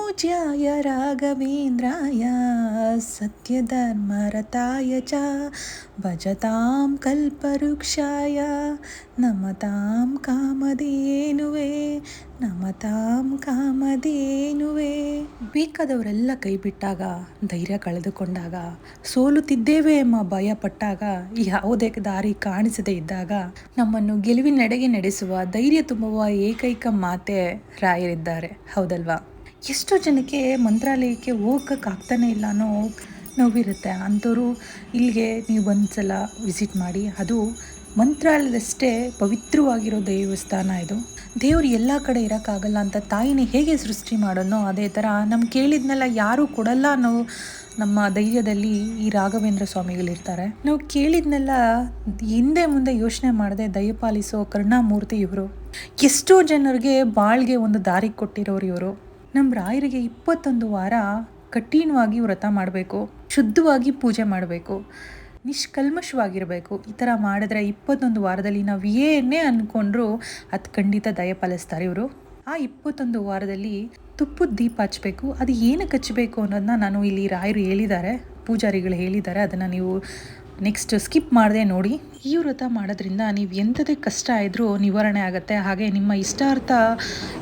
पूज्याय राघवेन्द्राय सत्यधर्मरताय च भजतां कल्पवृक्षाय नमतां कामधेनुवे ನಮತಾಂ ಕಾಮಧೇನುವೆ. ಬೇಕಾದವರೆಲ್ಲ ಕೈ ಬಿಟ್ಟಾಗ, ಧೈರ್ಯ ಕಳೆದುಕೊಂಡಾಗ, ಸೋಲುತ್ತಿದ್ದೇವೆ ಎಂಬ ಭಯ ಪಟ್ಟಾಗ, ಯಾವುದೇ ದಾರಿ ಕಾಣಿಸದೇ ಇದ್ದಾಗ ನಮ್ಮನ್ನು ಗೆಲುವಿನೆಡೆಗೆ ನಡೆಸುವ ಧೈರ್ಯ ತುಂಬುವ ಏಕೈಕ ಮಾತೆ ರಾಯರಿದ್ದಾರೆ, ಹೌದಲ್ವಾ? ಎಷ್ಟೋ ಜನಕ್ಕೆ ಮಂತ್ರಾಲಯಕ್ಕೆ ಹೋಗೋಕ್ಕಾಗ್ತಾನೆ ಇಲ್ಲ ಅನ್ನೋ ನೋವಿರುತ್ತೆ. ಅಂಥವ್ರು ಇಲ್ಲಿಗೆ ನೀವು ಒಂದ್ಸಲ ವಿಸಿಟ್ ಮಾಡಿ. ಅದು ಮಂತ್ರಾಲಯದಷ್ಟೇ ಪವಿತ್ರವಾಗಿರೋ ದೇವಸ್ಥಾನ ಇದು. ದೇವ್ರು ಎಲ್ಲ ಕಡೆ ಇರೋಕ್ಕಾಗಲ್ಲ ಅಂತ ತಾಯಿನೇ ಹೇಗೆ ಸೃಷ್ಟಿ ಮಾಡೋನೋ ಅದೇ ಥರ ನಮ್ಗೆ ಕೇಳಿದ್ನೆಲ್ಲ ಯಾರೂ ಕೊಡಲ್ಲ ಅನ್ನೋ ನಮ್ಮ ಧೈರ್ಯದಲ್ಲಿ ಈ ರಾಘವೇಂದ್ರ ಸ್ವಾಮಿಗಳಿರ್ತಾರೆ. ನಾವು ಕೇಳಿದ್ನೆಲ್ಲ ಹಿಂದೆ ಮುಂದೆ ಯೋಚನೆ ಮಾಡದೆ ದಯಪಾಲಿಸೋ ಕರುಣಾಮೂರ್ತಿ ಇವರು. ಎಷ್ಟೋ ಜನರಿಗೆ ಬಾಳ್ಗೆ ಒಂದು ದಾರಿ ಕೊಟ್ಟಿರೋರು ಇವರು. ನಮ್ಮ ರಾಯರಿಗೆ 21 ವಾರ ಕಠಿಣವಾಗಿ ವ್ರತ ಮಾಡಬೇಕು, ಶುದ್ಧವಾಗಿ ಪೂಜೆ ಮಾಡಬೇಕು, ನಿಷ್ಕಲ್ಮಶವಾಗಿರಬೇಕು. ಈ ಥರ ಮಾಡಿದ್ರೆ 21 ವಾರದಲ್ಲಿ ನಾವು ಏನೇ ಅಂದ್ಕೊಂಡ್ರೂ ಅದು ಖಂಡಿತ ದಯಪಾಲಿಸ್ತಾರೆ ಇವರು. ಆ 21 ವಾರದಲ್ಲಿ ತುಪ್ಪದ ದೀಪ ಹಚ್ಚಬೇಕು. ಅದು ಏನಕ್ಕೆ ಹಚ್ಚಬೇಕು ಅನ್ನೋದನ್ನ ನಾನು ಇಲ್ಲಿ ರಾಯರು ಹೇಳಿದ್ದಾರೆ, ಪೂಜಾರಿಗಳು ಹೇಳಿದ್ದಾರೆ. ಅದನ್ನು ನೀವು ನೆಕ್ಸ್ಟ್ ಸ್ಕಿಪ್ ಮಾಡದೆ ನೋಡಿ. ಈ ವ್ರತ ಮಾಡೋದ್ರಿಂದ ನೀವು ಎಂಥದೇ ಕಷ್ಟ ಇದ್ರೂ ನಿವಾರಣೆ ಆಗುತ್ತೆ. ಹಾಗೆ ನಿಮ್ಮ ಇಷ್ಟಾರ್ಥ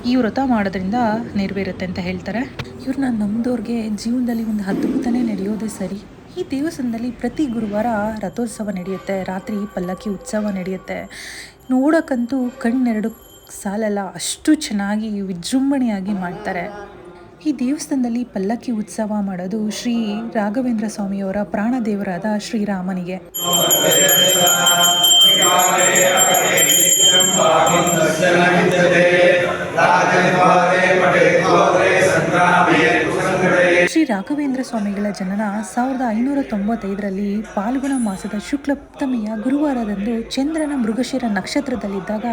ಈ ವ್ರತ ಮಾಡೋದ್ರಿಂದ ನೆರವೇರುತ್ತೆ ಅಂತ ಹೇಳ್ತಾರೆ. ಇವ್ರನ್ನ ನಮ್ಮದವ್ರಿಗೆ ಜೀವನದಲ್ಲಿ ಒಂದು ಅದ್ಭುತನೇ ನಡೆಯೋದೇ ಸರಿ. ಈ ದೇವಸ್ಥಾನದಲ್ಲಿ ಪ್ರತಿ ಗುರುವಾರ ರಥೋತ್ಸವ ನಡೆಯುತ್ತೆ, ರಾತ್ರಿ ಪಲ್ಲಕ್ಕಿ ಉತ್ಸವ ನಡೆಯುತ್ತೆ. ನೋಡೋಕ್ಕಂತೂ ಕಣ್ಣೆರಡು ಸಾಲಲ್ಲ, ಅಷ್ಟು ಚೆನ್ನಾಗಿ ವಿಜೃಂಭಣೆಯಾಗಿ ಮಾಡ್ತಾರೆ. ಈ ದೇವಸ್ಥಾನದಲ್ಲಿ ಪಲ್ಲಕ್ಕಿ ಉತ್ಸವ ಮಾಡೋದು ಶ್ರೀ ರಾಘವೇಂದ್ರ ಸ್ವಾಮಿಯವರ ಪ್ರಾಣದೇವರಾದ ಶ್ರೀರಾಮನಿಗೆ. ಶ್ರೀ ರಾಘವೇಂದ್ರ ಸ್ವಾಮಿಗಳ ಜನನ 1595ರಲ್ಲಿ ಪಾಲ್ಗುಣ ಮಾಸದ ಶುಕ್ಲಪ್ತಮಿಯ ಗುರುವಾರದಂದು ಚಂದ್ರನ ಮೃಗಶಿರ ನಕ್ಷತ್ರದಲ್ಲಿದ್ದಾಗ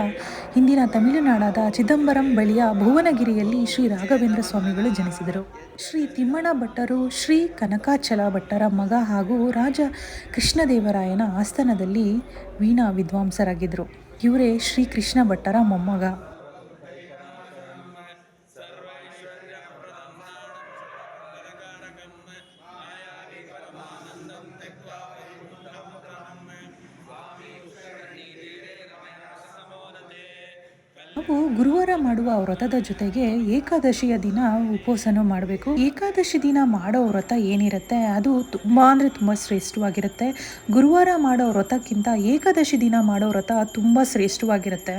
ಇಂದಿನ ತಮಿಳುನಾಡಾದ ಚಿದಂಬರಂ ಬಳಿಯ ಭುವನಗಿರಿಯಲ್ಲಿ ಶ್ರೀ ರಾಘವೇಂದ್ರ ಸ್ವಾಮಿಗಳು ಜನಿಸಿದರು. ಶ್ರೀ ತಿಮ್ಮಣ ಭಟ್ಟರು ಶ್ರೀ ಕನಕಾಚಲ ಭಟ್ಟರ ಮಗ ಹಾಗೂ ರಾಜ ಕೃಷ್ಣದೇವರಾಯನ ಆಸ್ಥಾನದಲ್ಲಿ ವೀಣಾ ವಿದ್ವಾಂಸರಾಗಿದ್ದರು. ಇವರೇ ಶ್ರೀ ಕೃಷ್ಣ ಭಟ್ಟರ ಮೊಮ್ಮಗ. ನಾವು ಗುರುವಾರ ಮಾಡುವ ವ್ರತದ ಜೊತೆಗೆ ಏಕಾದಶಿಯ ದಿನ ಉಪವಾಸನೂ ಮಾಡಬೇಕು. ಏಕಾದಶಿ ದಿನ ಮಾಡೋ ವ್ರತ ಏನಿರುತ್ತೆ ಅದು ತುಂಬ ಶ್ರೇಷ್ಠವಾಗಿರುತ್ತೆ. ಗುರುವಾರ ಮಾಡೋ ವ್ರತಕ್ಕಿಂತ ಏಕಾದಶಿ ದಿನ ಮಾಡೋ ವ್ರತ ತುಂಬ ಶ್ರೇಷ್ಠವಾಗಿರುತ್ತೆ.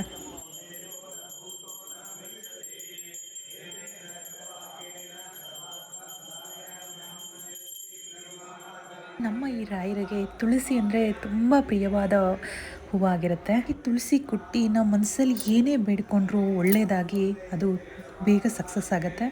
ನಮ್ಮ ಈ ರಾಯರಿಗೆ ತುಳಸಿ ಅಂದರೆ ತುಂಬ ಪ್ರಿಯವಾದ ಹೂವಾಗಿರುತ್ತೆ. ಈ ತುಳಸಿ ಕುಟ್ಟಿ ನಮ್ಮ ಮನಸ್ಸಲ್ಲಿ ಏನೇ ಬೇಡ್ಕೊಂಡ್ರೂ ಒಳ್ಳೆಯದಾಗಿ ಅದು ಬೇಗ ಸಕ್ಸಸ್ ಆಗುತ್ತೆ.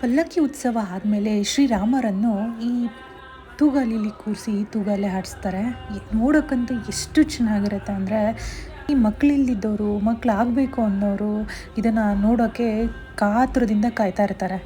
ಪಲ್ಲಕ್ಕಿ ಉತ್ಸವ ಆದಮೇಲೆ ಶ್ರೀರಾಮರನ್ನು ಈ ತೂಗಾಲಲ್ಲಿ ಕೂರಿಸಿ ತೂಗಾಲೆ ಹಾಡಿಸ್ತಾರೆ. ನೋಡೋಕ್ಕಂತೂ ಎಷ್ಟು ಚೆನ್ನಾಗಿರುತ್ತೆ ಅಂದರೆ, ಈ ಮಕ್ಕಳಿಲ್ದಿದ್ದವರು, ಮಕ್ಕಳಾಗಬೇಕು ಅನ್ನೋರು ಇದನ್ನು ನೋಡೋಕ್ಕೆ ಕಾತುರದಿಂದ ಕಾಯ್ತಾ ಇರ್ತಾರೆ.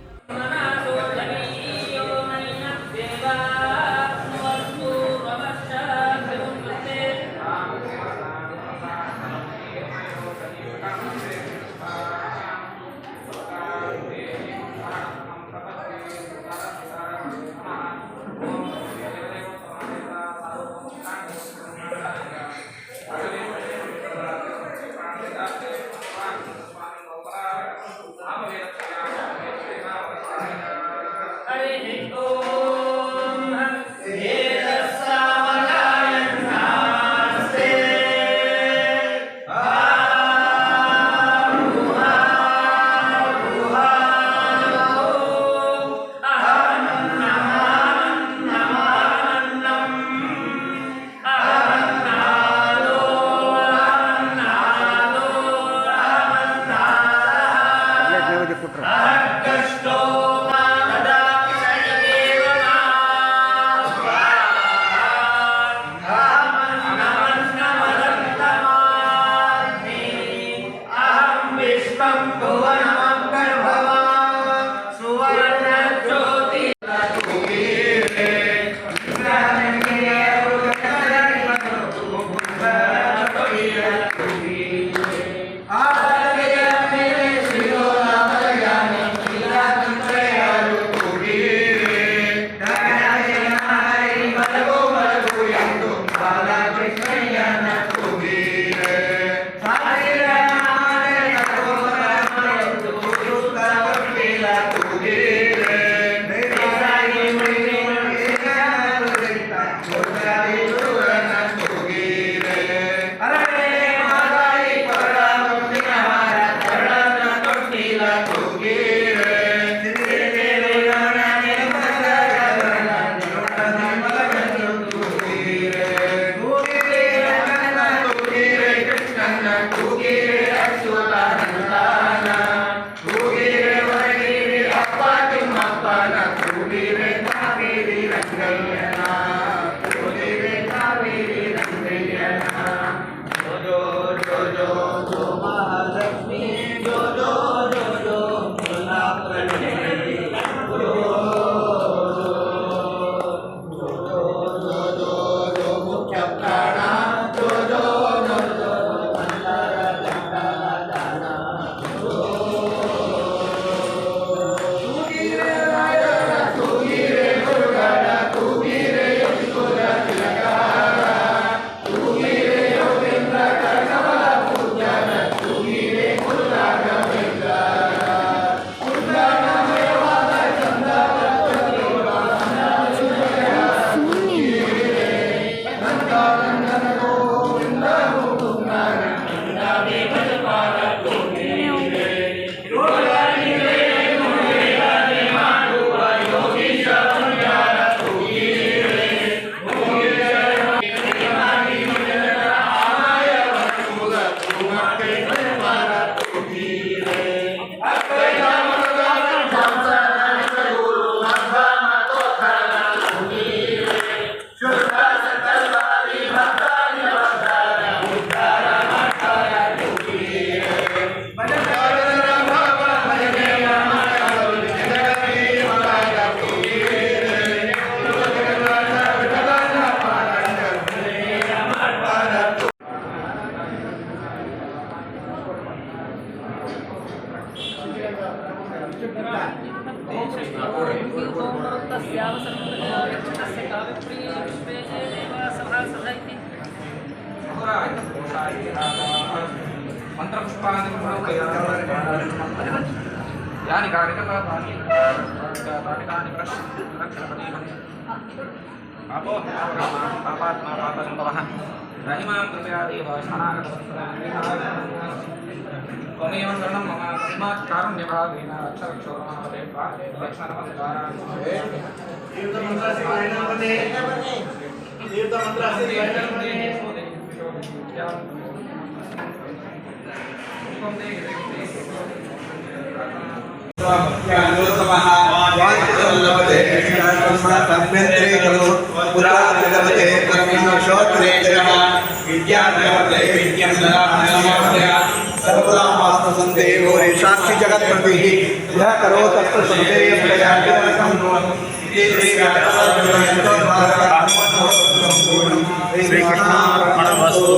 Yang जगत्पतिः यः करोतस्तु संदेयं प्रयान्तिरसं श्रीकृष्णार्पणमस्तु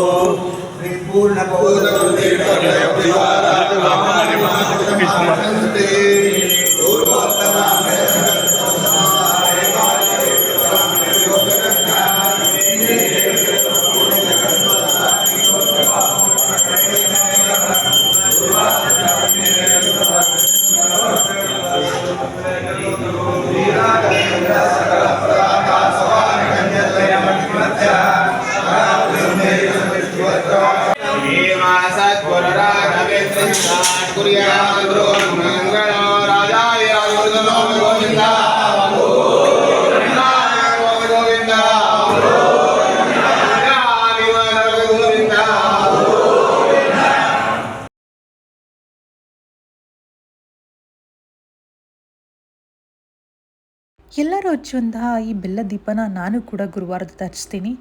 ಎಲ್ಲರೂ ಹಚ್ಚುವಂತಹ ಈ ಬೆಲ್ಲ ದೀಪನ ನಾನು ಕೂಡ ಗುರುವಾರದ ಹಚ್ತೀನಿ.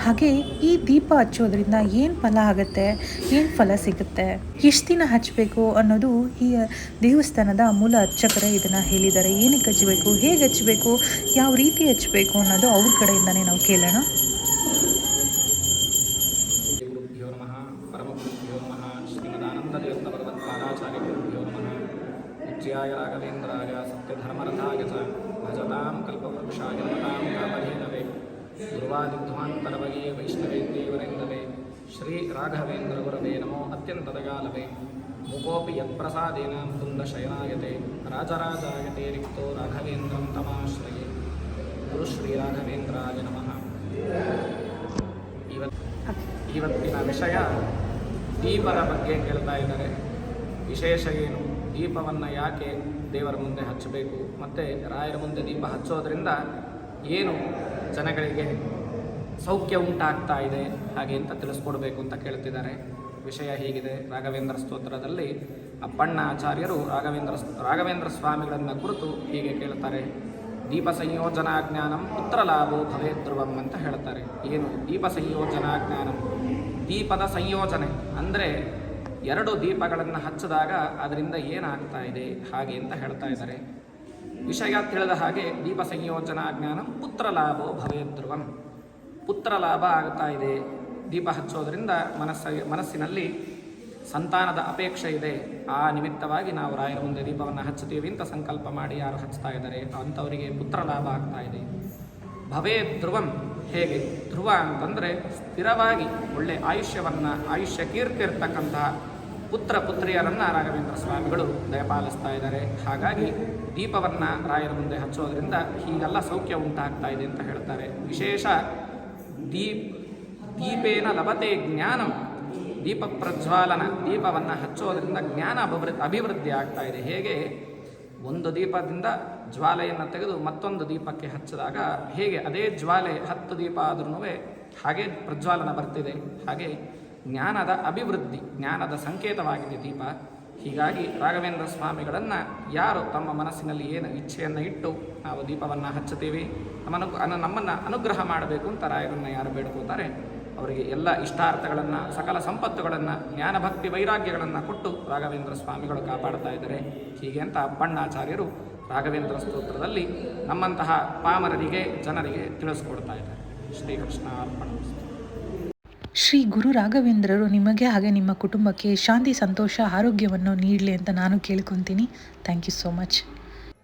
ಹಾಗೆ ಈ ದೀಪ ಹಚ್ಚೋದ್ರಿಂದ ಏನು ಫಲ ಆಗುತ್ತೆ, ಏನು ಫಲ ಸಿಗುತ್ತೆ, ಎಷ್ಟು ದಿನ ಹಚ್ಚಬೇಕು ಅನ್ನೋದು ಈ ದೇವಸ್ಥಾನದ ಮೂಲ ಅರ್ಚಕರೇ ಇದನ್ನು ಹೇಳಿದ್ದಾರೆ. ಏನಕ್ಕೆ ಹಚ್ಚಬೇಕು, ಹೇಗೆ ಹಚ್ಚಬೇಕು, ಯಾವ ರೀತಿ ಹಚ್ಚಬೇಕು ಅನ್ನೋದು ಅವ್ರ ಕಡೆಯಿಂದನೇ ನಾವು ಕೇಳೋಣ. ರಾಘವೇಂದ್ರಾಯ ಸತ್ಯಧರ್ಮರಥಾಯ ಚ ಭಜತಾಂ ಕಲ್ಪವೃಕ್ಷಾಯ ನಮತಾಂ ಕಾಮಧೇನವೇ ಧ್ರುವಾದಿಧ್ವಾಂತರವಯೇ ವೈಷ್ಣವೇಂದೇವರೆಂದವೇ ಶ್ರೀ ರಾಘವೇಂದ್ರ ಗುರವೇ ನಮೋ ಅತ್ಯಂತದಗಾಲವೇ ಮುಕೋಪಿ ಯತ್ಪ್ರಸಾದೇನ ಮುಕುಂದಶಯನಾಯತೆ ರಾಜರಾಜಾಯತೆ ರಿಕ್ತೋ ರಾಘವೇಂದ್ರಂ ತಮಾಶ್ರಯೇ ಗುರು ಶ್ರೀ ರಾಘವೇಂದ್ರಾಯ ನಮಃ. ಇವತ್ತಿನ ವಿಷಯ ದೀಪದ ಬಗ್ಗೆ ಕೇಳ್ತಾ ಇದ್ದಾರೆ. ವಿಶೇಷ ಏನು, ದೀಪವನ್ನು ಯಾಕೆ ದೇವರ ಮುಂದೆ ಹಚ್ಚಬೇಕು, ಮತ್ತು ರಾಯರ ಮುಂದೆ ದೀಪ ಹಚ್ಚೋದ್ರಿಂದ ಏನು ಜನಗಳಿಗೆ ಸೌಖ್ಯ ಉಂಟಾಗ್ತಾ ಇದೆ ಹಾಗೆ ಅಂತ ತಿಳಿಸ್ಕೊಡ್ಬೇಕು ಅಂತ ಕೇಳ್ತಿದ್ದಾರೆ. ವಿಷಯ ಹೀಗಿದೆ. ರಾಘವೇಂದ್ರ ಸ್ತೋತ್ರದಲ್ಲಿ ಅಪ್ಪಣ್ಣ ಆಚಾರ್ಯರು ರಾಘವೇಂದ್ರ ಸ್ವಾಮಿಗಳನ್ನು ಕುರಿತು ಹೀಗೆ ಕೇಳ್ತಾರೆ. ದೀಪ ಸಂಯೋಜನಾ ಜ್ಞಾನಂ ಪುತ್ರ ಲಾಭೋ ಭವೇ ಧ್ರುವಂ ಅಂತ ಹೇಳ್ತಾರೆ. ಏನು ದೀಪ ಸಂಯೋಜನಾ ಜ್ಞಾನಂ? ದೀಪದ ಸಂಯೋಜನೆ ಅಂದರೆ ಎರಡು ದೀಪಗಳನ್ನು ಹಚ್ಚಿದಾಗ ಅದರಿಂದ ಏನಾಗ್ತಾ ಇದೆ ಹಾಗೆ ಅಂತ ಹೇಳ್ತಾ ಇದ್ದಾರೆ. ವಿಷಯ ತಿಳಿದ ಹಾಗೆ ದೀಪ ಸಂಯೋಜನಾ ಜ್ಞಾನಂ ಪುತ್ರ ಲಾಭೋ ಭವೇ ಧ್ರುವಂ. ಪುತ್ರ ಲಾಭ ಆಗ್ತಾ ಇದೆ. ದೀಪ ಹಚ್ಚೋದ್ರಿಂದ ಮನಸ್ಸಿನಲ್ಲಿ ಸಂತಾನದ ಅಪೇಕ್ಷೆ ಇದೆ. ಆ ನಿಮಿತ್ತವಾಗಿ ನಾವು ರಾಯರ ಮುಂದೆ ದೀಪವನ್ನು ಹಚ್ಚುತ್ತೀವಿ ಅಂತ ಸಂಕಲ್ಪ ಮಾಡಿ ಯಾರು ಹಚ್ತಾ ಇದ್ದಾರೆ ಅಂಥವರಿಗೆ ಪುತ್ರ ಲಾಭ ಆಗ್ತಾ ಇದೆ. ಭವೇ ಧ್ರುವಂ ಹೇಗೆ? ಧ್ರುವ ಅಂತಂದರೆ ಸ್ಥಿರವಾಗಿ ಒಳ್ಳೆ ಆಯುಷ್ಯ ಕೀರ್ತಿ ಇರ್ತಕ್ಕಂತಹ ಪುತ್ರ ಪುತ್ರಿಯರನ್ನು ರಾಘವೇಂದ್ರ ಸ್ವಾಮಿಗಳು ದಯಪಾಲಿಸ್ತಾ ಇದ್ದಾರೆ. ಹಾಗಾಗಿ ದೀಪವನ್ನು ರಾಯರ ಮುಂದೆ ಹಚ್ಚೋದ್ರಿಂದ ಹೀಗೆಲ್ಲ ಸೌಖ್ಯ ಉಂಟಾಗ್ತಾ ಇದೆ ಅಂತ ಹೇಳ್ತಾರೆ. ವಿಶೇಷ ದೀಪೇನ ಲಭತೆ ಜ್ಞಾನಂ. ದೀಪ ಪ್ರಜ್ವಾಲನ, ದೀಪವನ್ನು ಹಚ್ಚೋದ್ರಿಂದ ಜ್ಞಾನ ಅಭಿವೃದ್ಧಿ ಆಗ್ತಾ ಇದೆ. ಹೇಗೆ ಒಂದು ದೀಪದಿಂದ ಜ್ವಾಲೆಯನ್ನು ತೆಗೆದು ಮತ್ತೊಂದು ದೀಪಕ್ಕೆ ಹಚ್ಚಿದಾಗ ಹೇಗೆ ಅದೇ ಜ್ವಾಲೆ 10 ದೀಪ ಆದ್ರೂ ಹಾಗೆ ಪ್ರಜ್ವಾಲನ ಬರ್ತಿದೆ, ಹಾಗೆ ಜ್ಞಾನದ ಅಭಿವೃದ್ಧಿ, ಜ್ಞಾನದ ಸಂಕೇತವಾಗಿದೆ ದೀಪ. ಹೀಗಾಗಿ ರಾಘವೇಂದ್ರ ಸ್ವಾಮಿಗಳನ್ನು ಯಾರು ತಮ್ಮ ಮನಸ್ಸಿನಲ್ಲಿ ಏನು ಇಚ್ಛೆಯನ್ನು ಇಟ್ಟು ನಾವು ದೀಪವನ್ನು ಹಚ್ಚುತ್ತೀವಿ, ನಮ್ಮನ್ನು ಅನುಗ್ರಹ ಮಾಡಬೇಕು ಅಂತ ರಾಯರನ್ನು ಯಾರು ಬೇಡ್ಕೋತಾರೆ ಅವರಿಗೆ ಎಲ್ಲ ಇಷ್ಟಾರ್ಥಗಳನ್ನು, ಸಕಲ ಸಂಪತ್ತುಗಳನ್ನು, ಜ್ಞಾನಭಕ್ತಿ ವೈರಾಗ್ಯಗಳನ್ನು ಕೊಟ್ಟು ರಾಘವೇಂದ್ರ ಸ್ವಾಮಿಗಳು ಕಾಪಾಡ್ತಾ ಇದ್ದಾರೆ. ಹೀಗೆ ಅಂತ ಅಪ್ಪಣ್ಣಾಚಾರ್ಯರು ರಾಘವೇಂದ್ರ ಸ್ತೋತ್ರದಲ್ಲಿ ನಮ್ಮಂತಹ ಪಾಮರರಿಗೆ, ಜನರಿಗೆ ತಿಳಿಸ್ಕೊಡ್ತಾ ಇದ್ದಾರೆ. ಶ್ರೀಕೃಷ್ಣ ಅರ್ಪಣ. ಶ್ರೀ ಗುರು ರಾಘವೇಂದ್ರರು ನಿಮಗೆ ಹಾಗೆ ನಿಮ್ಮ ಕುಟುಂಬಕ್ಕೆ ಶಾಂತಿ, ಸಂತೋಷ, ಆರೋಗ್ಯವನ್ನು ನೀಡಲಿ ಅಂತ ನಾನು ಕೇಳ್ಕೊತೀನಿ. Thank you so much.